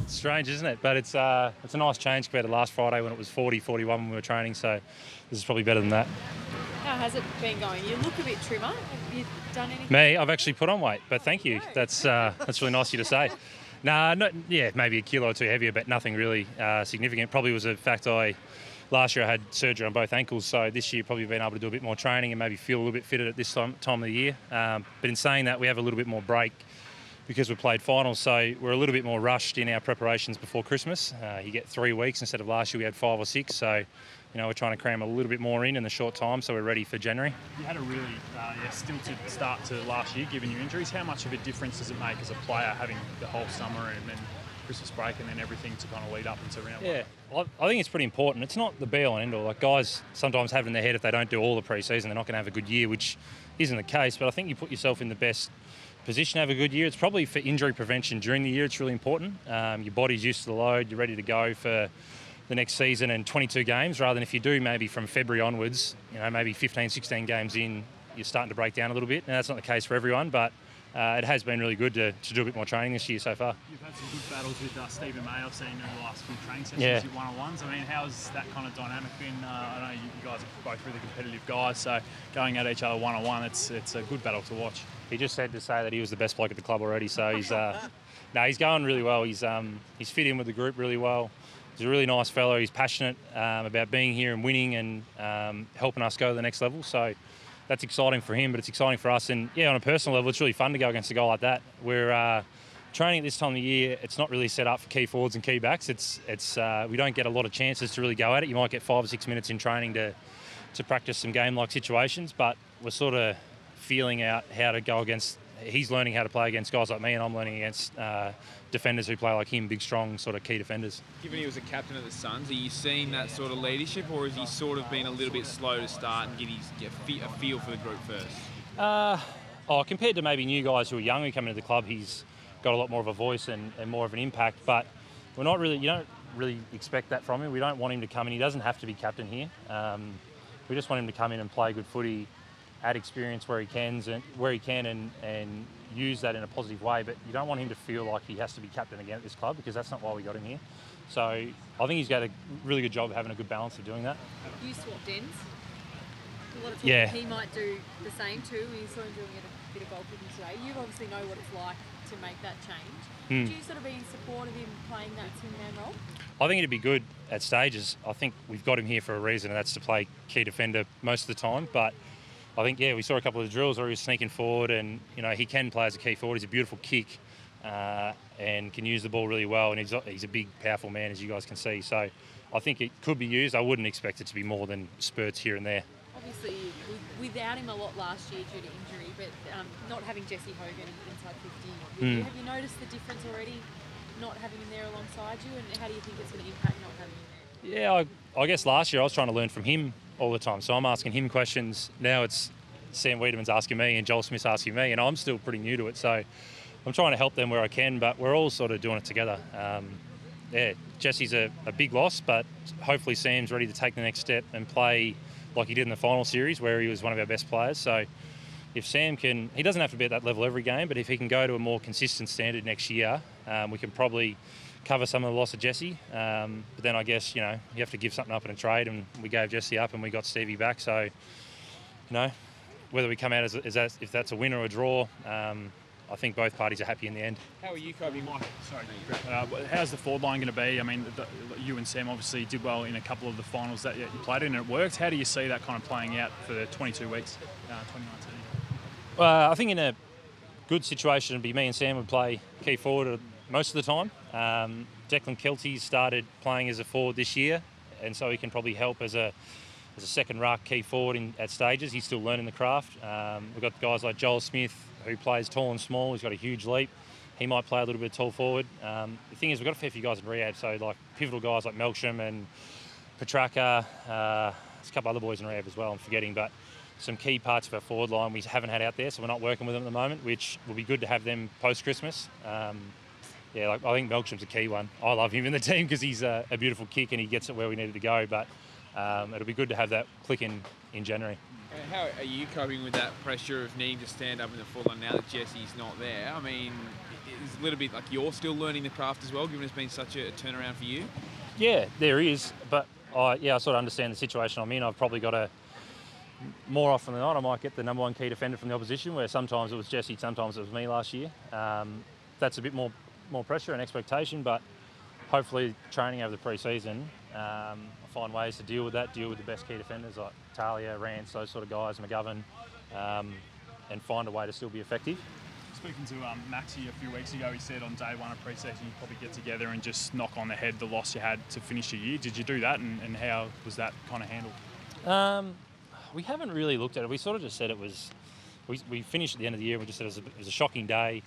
Strange, isn't it? But it's a nice change compared to last Friday when it was 40, 41 when we were training. So this is probably better than that. How has it been going? You look a bit trimmer. Have you done anything? Me, I've actually put on weight, but thank you. That's really nice of you to say. Nah, maybe a kilo or two heavier, but nothing really significant. Probably was a fact last year I had surgery on both ankles, so this year probably been able to do a bit more training and maybe feel a little bit fitter at this time of the year. But in saying that, we have a little bit more break because we played finals, so we're a little bit more rushed in our preparations before Christmas. You get 3 weeks instead of last year we had 5 or 6, so we're trying to cram a little bit more in the short time, so we're ready for January. You had a really stilted start to last year, given your injuries. How much of a difference does it make as a player having the whole summer and then Christmas break and then everything to kind of lead up into round one? Yeah, I think it's pretty important. It's not the be-all and end-all. Like, guys sometimes have it in their head if they don't do all the pre-season, they're not going to have a good year, which isn't the case. But I think you put yourself in the best position to have a good year. It's probably for injury prevention during the year. It's really important. Your body's used to the load. You're ready to go for the next season and 22 games, rather than if you do maybe from February onwards, maybe 15, 16 games in, you're starting to break down a little bit. Now, that's not the case for everyone, but it has been really good to do a bit more training this year so far. You've had some good battles with Stephen May, I've seen over the last few training sessions, your one-on-ones. I mean, how's that kind of dynamic been? I know you guys are both really competitive guys, so going at each other one-on-one, it's a good battle to watch. He just said to say that he was the best bloke at the club already, so he's he's going really well. He's fit in with the group really well. He's a really nice fellow. He's passionate about being here and winning and helping us go to the next level. So that's exciting for him, but it's exciting for us. And on a personal level, it's really fun to go against a guy like that. We're training at this time of the year. It's not really set up for key forwards and key backs. We don't get a lot of chances to really go at it. You might get 5 or 6 minutes in training to practice some game-like situations, but we're sort of feeling out how to go against. He's learning how to play against guys like me, and I'm learning against defenders who play like him, big, strong, sort of key defenders. Given he was a captain of the Suns, are you seeing that sort of leadership, or has he sort of been a little bit slow to start and get a feel for the group first? Compared to maybe new guys who are young who come into the club, he's got a lot more of a voice and more of an impact. But you don't really expect that from him. We don't want him to come in. He doesn't have to be captain here. We just want him to come in and play good footy, add experience where he can and use that in a positive way. But you don't want him to feel like he has to be captain again at this club, because that's not why we got him here. So I think he's got a really good job of having a good balance of doing that. You swapped ends. A lot of Yeah. He might do the same too. We saw him doing a bit of golf with him today. You obviously know what it's like to make that change. Do you sort of be in support of him playing that swingman role? I think it'd be good at stages. I think we've got him here for a reason, and that's to play key defender most of the time. But I think, we saw a couple of the drills where he was sneaking forward, and he can play as a key forward. He's a beautiful kick and can use the ball really well, and he's a big, powerful man, as you guys can see. So I think it could be used. I wouldn't expect it to be more than spurts here and there. Obviously, without him a lot last year due to injury, but not having Jesse Hogan inside 50, have you noticed the difference already, not having him there alongside you, and how do you think it's going to impact not having him there? Yeah, I guess last year I was trying to learn from him all the time, so I'm asking him questions. Now it's Sam Wiedemann's asking me and Joel Smith's asking me, and I'm still pretty new to it, so I'm trying to help them where I can, but we're all sort of doing it together. Jesse's a big loss, but hopefully Sam's ready to take the next step and play like he did in the final series, where he was one of our best players. So if Sam can, he doesn't have to be at that level every game, but if he can go to a more consistent standard next year, we can probably cover some of the loss of Jesse. But then I guess, you have to give something up in a trade, and we gave Jesse up and we got Stevie back. So, whether we come out if that's a win or a draw, I think both parties are happy in the end. How are you coping, Mike? Sorry, how's the forward line going to be? I mean, you and Sam obviously did well in a couple of the finals that you played in, and it worked. How do you see that kind of playing out for the 22 weeks, 2019? I think in a good situation, it'd be me and Sam would play key forward most of the time. Declan Kelty started playing as a forward this year, and so he can probably help as a second ruck key forward at stages. He's still learning the craft. We've got guys like Joel Smith, who plays tall and small. He's got a huge leap. He might play a little bit tall forward. The thing is, we've got a fair few guys in rehab, so like pivotal guys like Melksham and Petraka. There's a couple other boys in rehab as well, I'm forgetting, but some key parts of our forward line we haven't had out there, so we're not working with them at the moment, which will be good to have them post-Christmas. I think Melksham's a key one. I love him in the team because he's a beautiful kick and he gets it where we needed to go, but it'll be good to have that click in January. How are you coping with that pressure of needing to stand up in the full line now that Jesse's not there? I mean, is a little bit like you're still learning the craft as well, given it's been such a turnaround for you? Yeah, there is, but I sort of understand the situation I'm in. I've probably got more often than not, I might get the number one key defender from the opposition, where sometimes it was Jesse, sometimes it was me last year. That's a bit more pressure and expectation, but hopefully training over the pre-season, I find ways to deal with that, deal with the best key defenders like Talia, Rance, those sort of guys, McGovern, and find a way to still be effective. Speaking to Maxie a few weeks ago, he said on day one of pre-season you'd probably get together and just knock on the head the loss you had to finish the year. Did you do that, and how was that kind of handled? We haven't really looked at it. We sort of just said it was. We finished at the end of the year. We just said it was a shocking day.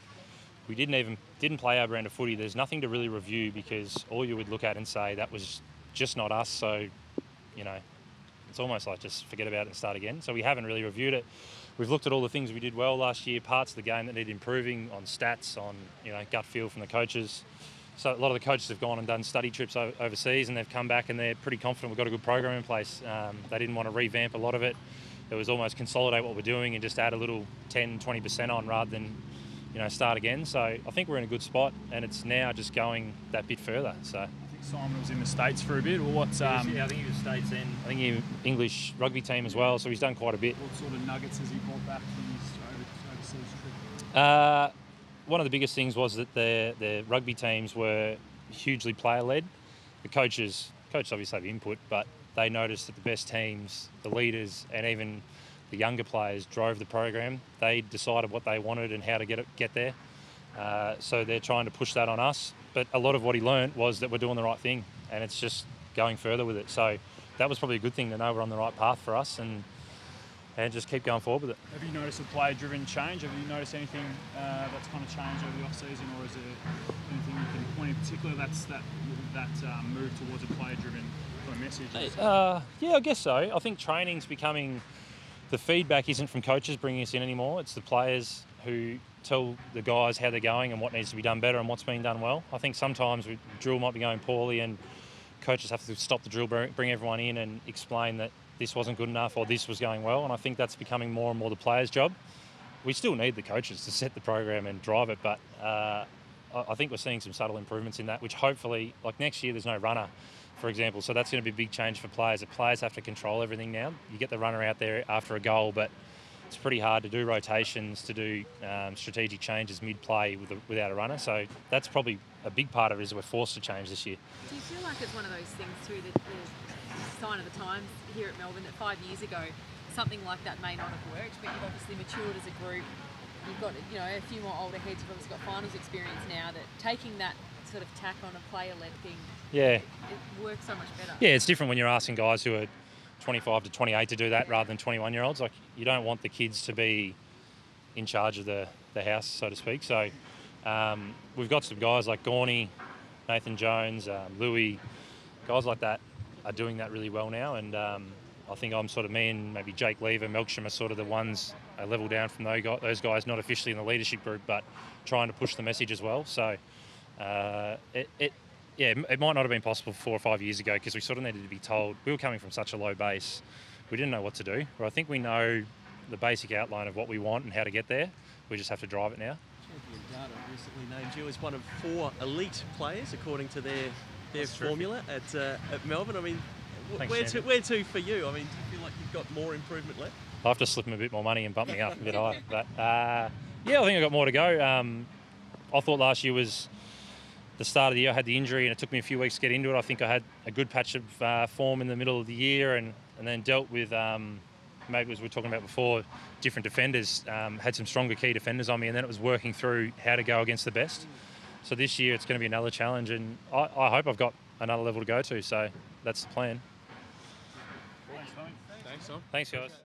We didn't play our brand of footy. There's nothing to really review because all you would look at and say that was just not us. So, it's almost like just forget about it and start again. So we haven't really reviewed it. We've looked at all the things we did well last year, parts of the game that need improving on stats, on gut feel from the coaches. So a lot of the coaches have gone and done study trips overseas, and they've come back and they're pretty confident we've got a good program in place. They didn't want to revamp a lot of it. It was almost consolidate what we're doing and just add a little 10, 20% on rather than start again. So I think we're in a good spot, and it's now just going that bit further. So I think Simon was in the States for a bit. Or what's yeah, I think he was States and I think he English rugby team as well. So he's done quite a bit. What sort of nuggets has he brought back from his overseas trip? One of the biggest things was that the rugby teams were hugely player-led. The coaches obviously have input, but they noticed that the best teams, the leaders, and even the younger players drove the program. They decided what they wanted and how to get there. So they're trying to push that on us. But a lot of what he learnt was that we're doing the right thing, and it's just going further with it. So that was probably a good thing to know we're on the right path for us and just keep going forward with it. Have you noticed a player-driven change? Have you noticed anything that's kind of changed over the off-season, or is there anything you can point in particular that's that move towards a player-driven kind of message? Yeah, I guess so. I think training's becoming... The feedback isn't from coaches bringing us in anymore. It's the players who tell the guys how they're going and what needs to be done better and what's being done well. I think sometimes drill might be going poorly and coaches have to stop the drill, bring everyone in and explain that this wasn't good enough or this was going well, and I think that's becoming more and more the players' job. We still need the coaches to set the program and drive it, but I think we're seeing some subtle improvements in that, which hopefully, like next year there's no runner, for example, so that's going to be a big change for players. The players have to control everything now. You get the runner out there after a goal, but it's pretty hard to do rotations, to do strategic changes mid-play without a runner, so that's probably a big part of it is we're forced to change this year. Do you feel like it's one of those things too, that the sign of the times here at Melbourne, that 5 years ago something like that may not have worked, but you've obviously matured as a group, you've got a few more older heads, you've obviously got finals experience now, that taking that sort of tack on a player-led thing, it works so much better. Yeah, it's different when you're asking guys who are 25 to 28 to do that rather than 21-year-olds. Like, you don't want the kids to be in charge of the house, so to speak. So we've got some guys like Gorney, Nathan Jones, Louis, guys like that are doing that really well now, and I think I'm sort of, me and maybe Jake Lever, Melksham are sort of the ones a level down from those guys, not officially in the leadership group, but trying to push the message as well. So it might not have been possible 4 or 5 years ago because we sort of needed to be told. We were coming from such a low base, we didn't know what to do. But I think we know the basic outline of what we want and how to get there. We just have to drive it now. Champion Data recently named you as one of 4 elite players according to their formula at Melbourne. I mean, where to for you? I mean, do you feel like you've got more improvement left? I'll have to slip him a bit more money and bump me up a bit higher. But I think I've got more to go. I thought last year was the start of the year. I had the injury and it took me a few weeks to get into it. I think I had a good patch of form in the middle of the year and then dealt with, maybe as we were talking about before, different defenders. Had some stronger key defenders on me, and then it was working through how to go against the best. So this year it's going to be another challenge, and I hope I've got another level to go to. So that's the plan. Thanks, Tom. Thanks, guys.